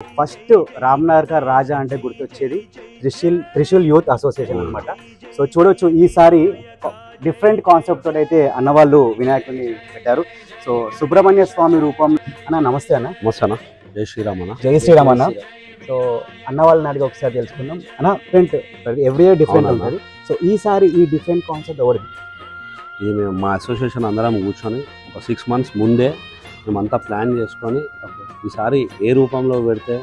First Ramnagar రాజా అంటే గుర్తొచ్చేది Trishul youth association అనమాట. సో చూడొచ్చు ఈసారి డిఫరెంట్ కాన్సెప్ట్ తోటి అయితే అన్నవాళ్ళు వినాయకుడిని పెట్టారు. సో సుబ్రహ్మణ్య స్వామి రూపం అన్న. నమస్తే అన్న. నమస్తే అన్న. జై శ్రీరామ్ అన్న. జై శ్రీరామ్ అన్న. సో అన్న వాళ్ళని అడిగి ఒకసారి తెలుసుకుందాం అన్న. డిఫరెంట్ ఎవ్రీ ఇయర్ డిఫరెంట్ ఉంటుంది. సో ఈసారి ఈ డిఫరెంట్ కాన్సెప్ట్ ఎవరిది? ఇది మేము మా అసోసియేషన్ అందరం కూర్చొని ఒక 6 months ముందే మేమంతా ప్లాన్ చేసుకొని ఈసారి ఏ రూపంలో పెడితే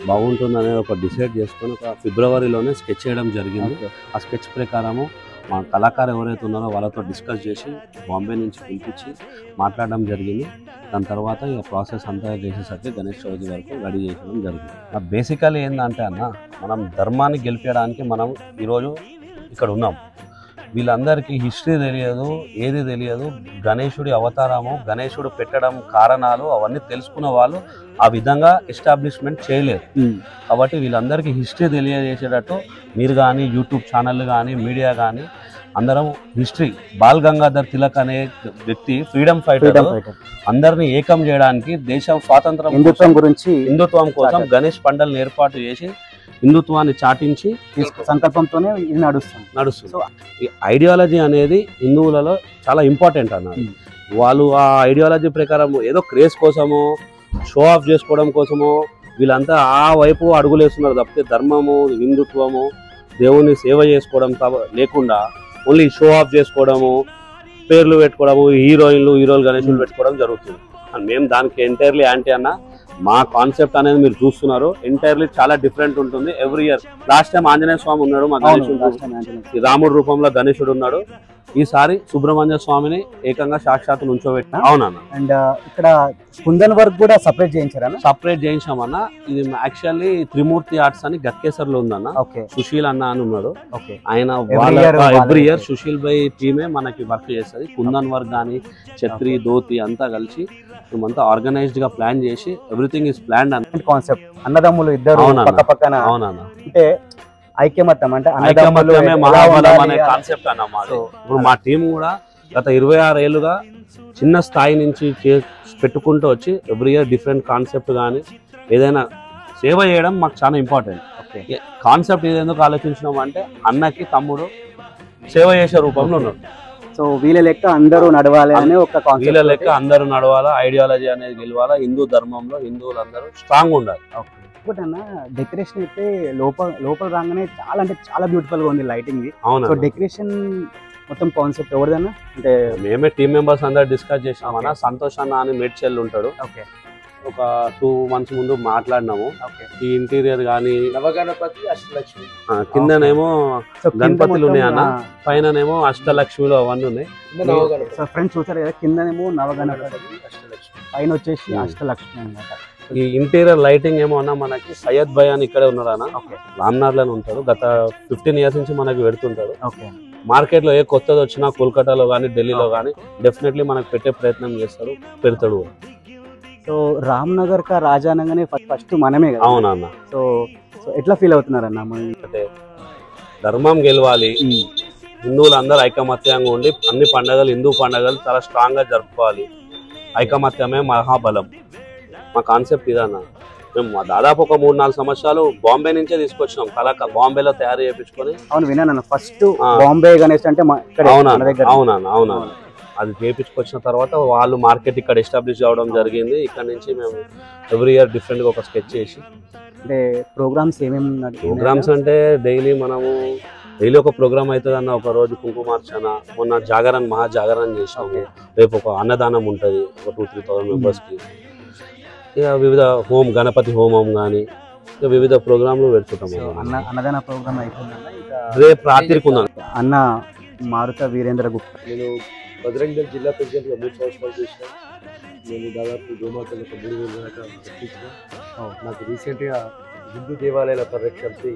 బాగుంటుంది ఒక డిసైడ్ చేసుకొని ఒక ఫిబ్రవరిలోనే స్కెచ్ చేయడం జరిగింది. ఆ స్కెచ్ ప్రకారము మా కళాకారు ఎవరైతే ఉన్నారో వాళ్ళతో డిస్కస్ చేసి బాంబే నుంచి పిలిపించి మాట్లాడడం జరిగింది. దాని తర్వాత ఇక ప్రాసెస్ అంతా చేసేసరికి గణేష్ చవితి వరకు రెడీ చేయడం జరిగింది. బేసికలీ ఏంటంటే అన్న, మనం ధర్మాన్ని గెలిపించడానికి మనం ఈరోజు ఇక్కడ ఉన్నాం. వీళ్ళందరికీ హిస్టరీ తెలియదు, ఏది తెలియదు. గణేశుడి అవతారము, గణేశుడు పెట్టడం కారణాలు అవన్నీ తెలుసుకున్న వాళ్ళు ఆ విధంగా ఎస్టాబ్లిష్మెంట్ చేయలేరు. కాబట్టి వీళ్ళందరికీ హిస్టరీ తెలియజేసేటట్టు మీరు కానీ యూట్యూబ్ ఛానళ్ళు కానీ మీడియా కానీ అందరం హిస్టరీ, బాల్ గంగాధర్ తిలక్ అనే వ్యక్తి ఫ్రీడమ్ ఫైటర్ అందరినీ ఏకం చేయడానికి దేశం స్వాతంత్రం హిందుత్వం కోసం గణేష్ పండుగను ఏర్పాటు చేసి హిందుత్వాన్ని చాటించి సంకల్పంతోనే ఇది నడుస్తుంది. సో ఈ ఐడియాలజీ అనేది హిందువులలో చాలా ఇంపార్టెంట్ అన్నారు. వాళ్ళు ఆ ఐడియాలజీ ప్రకారం ఏదో క్రేజ్ కోసమో షో ఆఫ్ చేసుకోవడం కోసమో వీళ్ళంతా ఆ వైపు అడుగులేస్తున్నారు తప్పితే ధర్మము, హిందుత్వము, దేవుని సేవ చేసుకోవడం లేకుండా ఓన్లీ షో ఆఫ్ చేసుకోవడము, పేర్లు పెట్టుకోవడము, హీరోలు గణేశులు పెట్టుకోవడం జరుగుతుంది. మేము దానికి ఎంటైర్లీ యాంటీ అన్న. మా కాన్సెప్ట్ అనేది మీరు చూస్తున్నారు, ఎంటైర్లీ చాలా డిఫరెంట్ ఉంటుంది. Every year last time Anjaneya Swami ఉన్నాడు, మా గణేశుడు రాముడు రూపంలో గణేశుడు ఉన్నాడు. ఈసారి సుబ్రహ్మణ్య స్వామిని ఏకంగా సాక్షాత్ నుంచోబెట్టిన. అవునన్న. అండ్ ఇక్కడ కుందన్ వర్క్ కూడా సపరేట్ చేయించారన్న? సపరేట్ చేయించామన్న. ఇది యాక్చువల్లీ త్రిమూర్తి ఆర్ట్స్ అని గట్కేసర్లో ఉందన్న. సుశీల్ అన్న అని ఉన్నాడు. ఆయన ఎవ్రీ ఇయర్ సుశీల్ బై టీమే మనకి వర్క్ చేస్తుంది. కుందన్ వర్క్ కానీ ఛత్రి, ధోతి అంతా కలిసి మేమంతా ఆర్గనైజ్డ్ గా ప్లాన్ చేసి ఎవ్రీథింగ్ ఇస్ ప్లాన్డ్ అన్న కాన్సెప్ట్. అన్నదమ్ములు ఇద్దరు పక్క పక్కన. అవునన్న. అంటే ఐక్యమత్యం అంటే ఐక్యమత్యమే మహాబలం అనే కాన్సెప్ట్ అన్నమాట. ఇప్పుడు మా టీం కూడా గత 26 ఏళ్ళుగా చిన్న స్థాయి నుంచి పెట్టుకుంటూ వచ్చి ఎవ్రీ ఇయర్ డిఫరెంట్ కాన్సెప్ట్ కానీ ఏదైనా సేవ చేయడం మాకు చాలా ఇంపార్టెంట్. కాన్సెప్ట్ ఇది ఎందుకు ఆలోచించినాం అంటే అన్నకి తమ్ముడు సేవ చేసే రూపంలో ఉన్నాడు. సో వీళ్ళ లెక్క అందరూ నడవాలి అనే ఒక కాన్సెప్ట్. వీళ్ళ లెక్క అందరూ నడవాలా, ఐడియాలజీ అనేది గెలవాలా, హిందూ ధర్మంలో హిందువులందరూ స్ట్రాంగ్ ఉండాలి. బట్ అన్న డెకరేషన్ అయితే లోపల రాగానే చాలా అంటే చాలా బ్యూటిఫుల్ గా ఉంది లైటింగ్. సో డెకరేషన్ మొత్తం కాన్సెప్ట్ ఎవరిదన్నా? అంటే మేమే టీమ్ మెంబర్స్ అందరు డిస్కస్ చేసామన్నా. సంతోష్ అన్న అని మేడ్చెల్ ఉంటాడు. ఒక 2 months ముందు మాట్లాడినాము. ఈ ఇంటీరియర్ కానీ నవగణపతి, అష్టలక్ష్మి, కిందనేమో గణపతులు ఉన్నాయి అన్న, పైననేమో అష్టలక్ష్మిలు అవన్నీ ఉన్నాయి. ఫ్రెండ్స్ చూసారు కదా, కిందనేమో నవగణపతి, అష్టలక్ష్మి, పైన వచ్చేసి అష్టలక్ష్మి అన్నమాట. ఈ ఇంటీరియర్ లైటింగ్ ఏమో అన్న మనకి సయ్యద్ భయ్ అని ఇక్కడే ఉన్నాడు అన్న. రామ్నగర్లోనే ఉంటాడు. గత 15 years నుంచి మనకి పెడుతుంటాడు. మార్కెట్ లో ఏ కొత్తది వచ్చినా కోల్కతాలో కానీ ఢిల్లీలో కానీ డెఫినెట్లీ మనకు పెట్టే ప్రయత్నం చేస్తాడు, పెడతాడు. సో రామ్నగర్ కా రాజానంగానే ఫస్ట్ మనమే కదా. అవునన్న. సో ఎట్లా ఫీల్ అవుతున్నారన్న? అంటే ధర్మం గెలవాలి, హిందువులు అందరూ ఐకమత్యంగా ఉండి అన్ని పండుగలు, హిందూ పండుగలు చాలా స్ట్రాంగ్ గా జరుపుకోవాలి. ఐకమత్యమే మహాబలం. మా కాన్సెప్ట్ ఇదన్న. మేము దాదాపు ఒక 3-4 సంవత్సరాలు బాంబే నుంచే తీసుకొచ్చినాం. బాంబేలో తయారు చేయించుకొని. అవును విన్నాను. ఫస్ట్ బాంబే గణేష్ అంటే అవునన్నా. అది చేయించుకొచ్చిన తర్వాత వాళ్ళు మార్కెట్ ఇక్కడ ఎస్టాబ్లిష్ అవ్వడం జరిగింది. ఇక్కడ నుంచి మేము ఎవ్రీ ఇయర్ డిఫరెంట్ గా ఒక స్కెచ్ చేసి. అంటే ప్రోగ్రామ్స్ ఏమేమి? ప్రోగ్రామ్స్ అంటే డైలీ ఒక ప్రోగ్రామ్ అవుతుంది అన్న. ఒక రోజు కుంకుమార్చన, మొన్న జాగరణ, మహాజాగరణ చేసాము. రేపు ఒక అన్నదానం ఉంటుంది ఒక 2-3,000 members కి. ఇక వివిధ గణపతి హోమం కానీ ఇక వివిధ ప్రోగ్రాంలు పెడుతుంటాము. అన్నదాన ప్రోగ్రామ్ అయిపోయిందన్న. రేపు రాత్రికి ఉందా అన్న మారుత వీరేంద్ర గుప్తా. నేను బజరంగ్ దళ్ జిల్లా ప్రెసిడెంట్గా 3 సంవత్సరాలు చేసిన. నేను దాదాపు గోమాతలు 3,000 దాకా తెప్పించిన. నాకు రీసెంట్గా హిందూ దేవాలయాల పరిరక్షణకి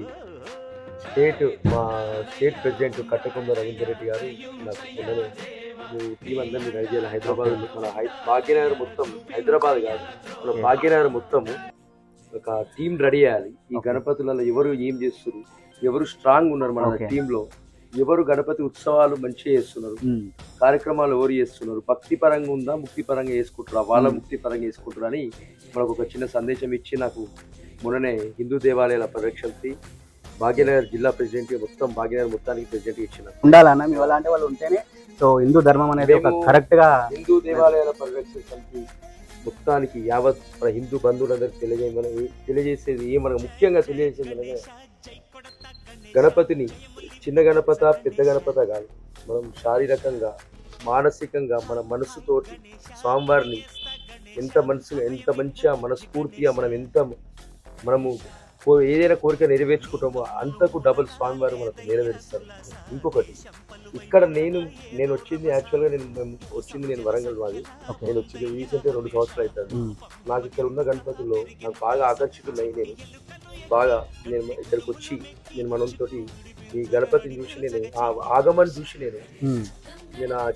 మా స్టేట్ ప్రెసిడెంట్ కట్టకొండ రవీందర్ రెడ్డి గారు నాకు టీం అందరినీ రెడీ చేయాలి. హైదరాబాద్ మన భాగ్యనగర్ మొత్తం, హైదరాబాద్ కాదు మన భాగ్యనగర్ మొత్తము ఒక టీం రెడీ చేయాలి. ఈ గణపతులలో ఎవరు ఏం చేస్తారు, ఎవరు స్ట్రాంగ్ ఉన్నారు మన టీంలో, ఎవరు గణపతి ఉత్సవాలు మంచిగా చేస్తున్నారు, కార్యక్రమాలు ఎవరు చేస్తున్నారు, భక్తి పరంగా ఉందా ముక్తి పరంగా చేసుకుంటారా, వాళ్ళ ముక్తి పరంగా చేసుకుంటారా అని మనకు ఒక చిన్న సందేశం ఇచ్చి నాకు మొన్ననే హిందూ దేవాలయాల పరిరక్షణకి భాగ్యనగర్ జిల్లా ప్రెసిడెంట్ మొత్తం భాగ్యనగర్ మొత్తానికి ప్రెసిడెంట్ ఇచ్చిన ఉండాలన్న మీ అలాంటి వాళ్ళు ఉంటేనే సో హిందూ ధర్మం అనేది ఒక కరెక్ట్ గా హిందూ దేవాలయాల పరిరక్షణ సమితి మొత్తానికి యావత్ మన హిందూ బంధువులందరికీ తెలియజేసేది మనకు ముఖ్యంగా తెలియజేసేది మనమే గణపతిని చిన్న గణపత పెద్ద గణపత కాదు, మనం శారీరకంగా మానసికంగా మన మనసుతోటి స్వామివారిని ఎంత మంచిగా మనస్ఫూర్తిగా మనము ఏదైనా కోరిక నెరవేర్చుకుంటామో అంతకు డబుల్ స్వామివారు మనకు నెరవేరుస్తారు. ఇంకొకటి ఇక్కడ నేను వచ్చింది యాక్చువల్గా నేను వరంగల్ వాది, నేను వచ్చింది రీసెంట్గా 2 సంవత్సరాలు అవుతుంది. నాకు ఇక్కడ ఉన్న గణపతుల్లో నాకు బాగా ఆకర్షితున్నాయి. నేను ఇక్కడికి వచ్చి నేను మనంతో ఈ గణపతిని చూసి నేను ఆ ఆగమని చూసి నేను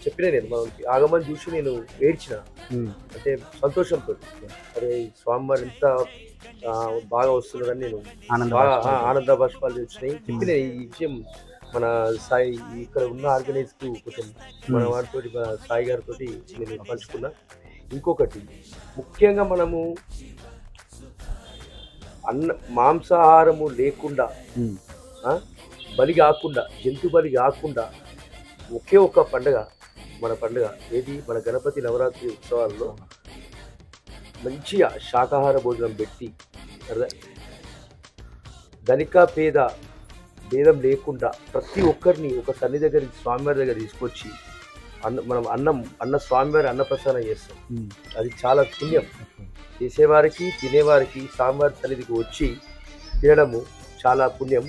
చెప్పిన మనం ఆగమని చూసి నేను ఏడ్చిన, అంటే సంతోషంతో అరే స్వామివారు ఎంత బాగా వస్తున్నాడని నేను ఆనంద బాష్పాలు వచ్చినాయి చెప్పిన ఈ విషయం మన సాయి ఇక్కడ ఉన్న ఆర్గనైజ్కి కొంచెం మన వాటితో సాయి గారితో నేను పంచుకున్నా. ఇంకొకటి ముఖ్యంగా మనము మాంసాహారము లేకుండా బలి కాకుండా జంతు బలి కాకుండా ఒకే ఒక్క పండుగ మన పండుగ ఏది మన గణపతి నవరాత్రి ఉత్సవాల్లో మంచిగా శాకాహార భోజనం పెట్టి ధనిక పేద భేదం లేకుండా ప్రతి ఒక్కరిని ఒక సన్ని దగ్గర స్వామివారి దగ్గర తీసుకొచ్చి మనం అన్న స్వామివారి అన్నప్రసాదం చేస్తాం. అది చాలా పుణ్యం. చేసేవారికి తినేవారికి స్వామివారి సన్నిధికి వచ్చి తినడము చాలా పుణ్యం.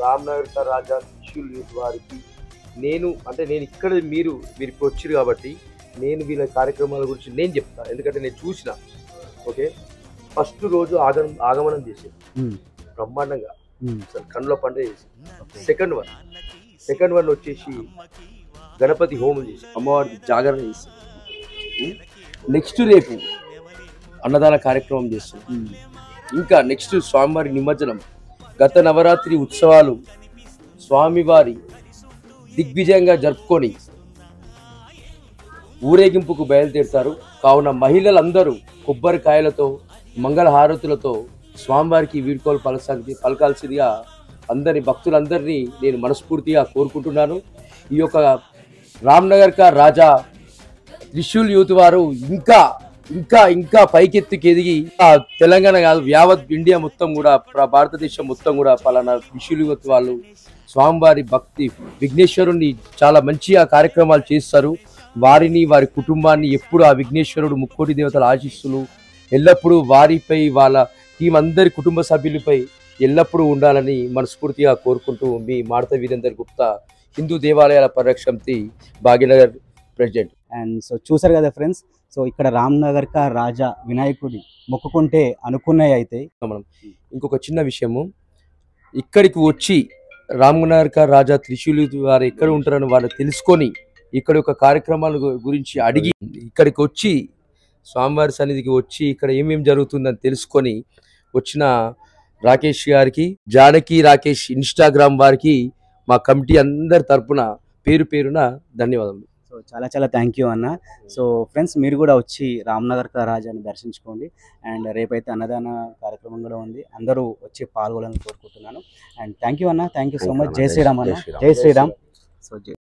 రామ్నగర్ రాజా త్రిశూల్ యూత్ వారికి నేను ఇక్కడ మీరు ఇప్పుడు వచ్చారు కాబట్టి నేను వీళ్ళ కార్యక్రమాల గురించి నేను చెప్తాను, ఎందుకంటే నేను చూసిన. ఓకే, ఫస్ట్ రోజు ఆగమనం చేసేది బ్రహ్మాండంగా కన్నుల పండుగ చేసి, సెకండ్ వన్ వచ్చేసి గణపతి హోమం చేసి అమ్మవారికి జాగరణ చేసి, నెక్స్ట్ రేపు అన్నదాన కార్యక్రమం చేస్తాం. ఇంకా నెక్స్ట్ స్వామివారి నిమజ్జనం. గత నవరాత్రి ఉత్సవాలు స్వామివారి దిగ్విజయంగా జరుపుకొని ఊరేగింపుకు బయలుదేరుతారు. కావున మహిళలందరూ కొబ్బరికాయలతో మంగళహారతులతో స్వామివారికి వీడ్కోలు పలకాల్సిందిగా భక్తులందరినీ నేను మనస్ఫూర్తిగా కోరుకుంటున్నాను. ఈ యొక్క రామ్నగర్ రాజా త్రిశూల్ యూత్ వారు ఇంకా ఇంకా ఇంకా పైకెత్తుకి ఎదిగి తెలంగాణ కాదు యావత్ ఇండియా మొత్తం కూడా భారతదేశం మొత్తం కూడా పలానా త్రిశూల్ యూత్ వాళ్ళు స్వామివారి భక్తి విఘ్నేశ్వరుణ్ణి చాలా మంచిగా కార్యక్రమాలు చేస్తారు. వారిని వారి కుటుంబాన్ని ఎప్పుడు ఆ విఘ్నేశ్వరుడు ముక్కోటి దేవతల ఆశీస్సులు ఎల్లప్పుడూ వారిపై వాళ్ళ టీం అందరి కుటుంబ సభ్యులపై ఎల్లప్పుడూ ఉండాలని మనస్ఫూర్తిగా కోరుకుంటూ మీ మాడత వీరేందర్ గుప్తా, హిందూ దేవాలయాల పరిరక్షణ భాగ్యనగర్ ప్రెసిడెంట్. అండ్ సో చూసారు కదా ఫ్రెండ్స్, సో ఇక్కడ రామ్నగర్ రాజా వినాయకుడి మొక్కుకుంటే అనుకున్నాయి అయితే. మనం ఇంకొక చిన్న విషయము, ఇక్కడికి వచ్చి రామ్నగర్ రాజా త్రిశూల్ వారు ఎక్కడ ఉంటారని వాళ్ళు తెలుసుకొని ఇక్కడ యొక్క కార్యక్రమాల గురించి అడిగి ఇక్కడికి వచ్చి స్వామివారి సన్నిధికి వచ్చి ఇక్కడ ఏమేమి జరుగుతుందని తెలుసుకొని వచ్చిన రాకేష్ గారికి, జానకి రాకేష్ ఇన్స్టాగ్రామ్ వారికి మా కమిటీ అందరి తరపున పేరున ధన్యవాదాలు. సో చాలా చాలా థ్యాంక్ యూ అన్న. సో ఫ్రెండ్స్ మీరు కూడా వచ్చి రామ్నగర్ రాజాని దర్శించుకోండి. అండ్ రేపైతే అన్నదాన కార్యక్రమం కూడా ఉంది, అందరూ వచ్చి పాల్గొనాలని కోరుకుంటున్నాను. అండ్ థ్యాంక్ యూ అన్న, థ్యాంక్ యూ సో మచ్. జై శ్రీరామ్ అన్న, జై శ్రీరామ్. సో